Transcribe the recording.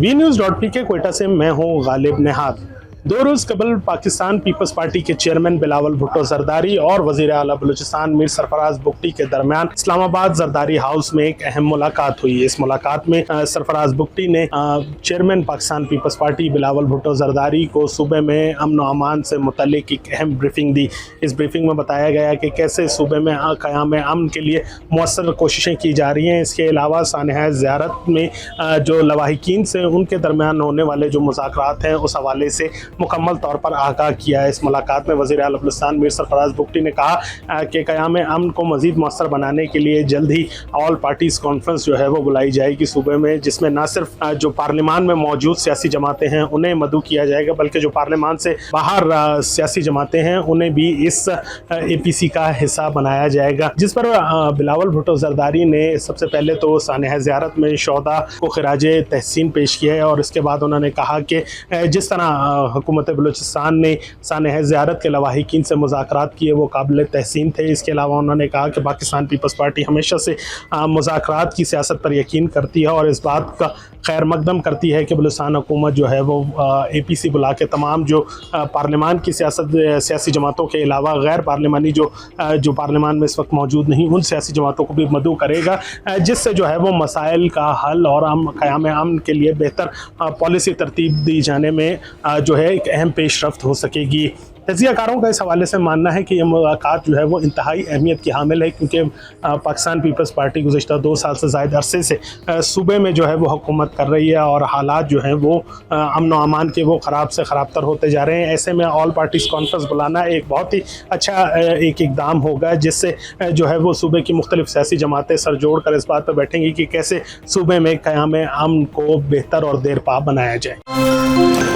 वी-न्यूज़.पी क्वेटा से मैं हूं गालिब नेहात। 2 रोज़ कबल पाकिस्तान पीपल्स पार्टी के चेयरमैन बिलावल भुट्टो जरदारी और वज़ीर आला बलूचिस्तान मीर सरफराज बुगटी के दरमियान इस्लामाबाद जरदारी हाउस में एक अहम मुलाकात हुई। इस मुलाकात में सरफराज बुगटी ने चेयरमैन पाकिस्तान पीपल्स पार्टी बिलावल भुट्टो जरदारी को सूबे में अमन व अमान से मुतल्लिक एक अहम ब्रीफिंग दी। इस ब्रीफिंग में बताया गया कि कैसे सूबे में क़याम अमन के लिए मौसर कोशिशें की जा रही हैं। इसके अलावा सानहा ज़ियारत में जो लवाहिकीन से उनके दरमियान होने वाले जो मुज़ाकरात हैं उस हवाले से मुकम्मल तौर पर आगाह किया है। इस मुलाकात में वज़ीर आला बलूचिस्तान मीर सरफराज बुगटी ने कहा कि क़याम अमन को मज़ीद मौसर बनाने के लिए जल्द ही ऑल पार्टीज़ कॉन्फ्रेंस जो है वो बुलाई जाएगी सूबे में, जिसमें न सिर्फ जो पार्लियामान में मौजूद सियासी जमातें हैं उन्हें मदऊ किया जाएगा, बल्कि जो पार्लियामान से बाहर सियासी जमातें हैं उन्हें भी इस APC का हिस्सा बनाया जाएगा। जिस पर बिलावल भुट्टो जरदारी ने सबसे पहले तो सानहा ज़ियारत में शोहदा को खिराजे तहसीन पेश किया है और इसके बाद उन्होंने कहा कि जिस तरह हुकूमत बलूचिस्तान ने सानहा ज़ियारत के लवाहिकीन से मुज़ाकरात किए वो काबिल तहसीन थे। इसके अलावा उन्होंने कहा कि पाकिस्तान पीपल्स पार्टी हमेशा से मुज़ाकरात की सियासत पर यकीन करती है और इस बात का खैर मकदम करती है कि बलूचिस्तान हुकूमत जो है वो APC बुला के तमाम जो पार्लियामान की सियासी जमातों के अलावा गैर पार्लियामानी जो पार्लियामान में इस वक्त मौजूद नहीं उन सियासी जमातों को भी मदऊ करेगा, जिससे जो है वो मसाइल का हल और क़याम अमन के लिए बेहतर पॉलिसी तरतीब दी जाने में जो है एक अहम पेशरफ्त हो सकेगी। तजियाकारों का इस हवाले से मानना है कि यह मुलाकात जो है वो इंतहाई अहमियत की हामिल है, क्योंकि पाकिस्तान पीपल्स पार्टी गुज़श्ता 2 साल से ज़ायद अरसे से सूबे में जो है वो हुकूमत कर रही है और हालात जो हैं वो अमन व अमान के वो ख़राब से ख़राब तर होते जा रहे हैं। ऐसे में ऑल पार्टीज़ कॉन्फ्रेंस बुलाना एक बहुत ही अच्छा एक इक़दाम होगा, जिससे जो है वो सूबे की मुख्तलिफ़ सियासी जमातें सर जोड़ कर इस बात पर बैठेंगी कि कैसे सूबे में क़याम अमन को बेहतर और देरपा बनाया जाए।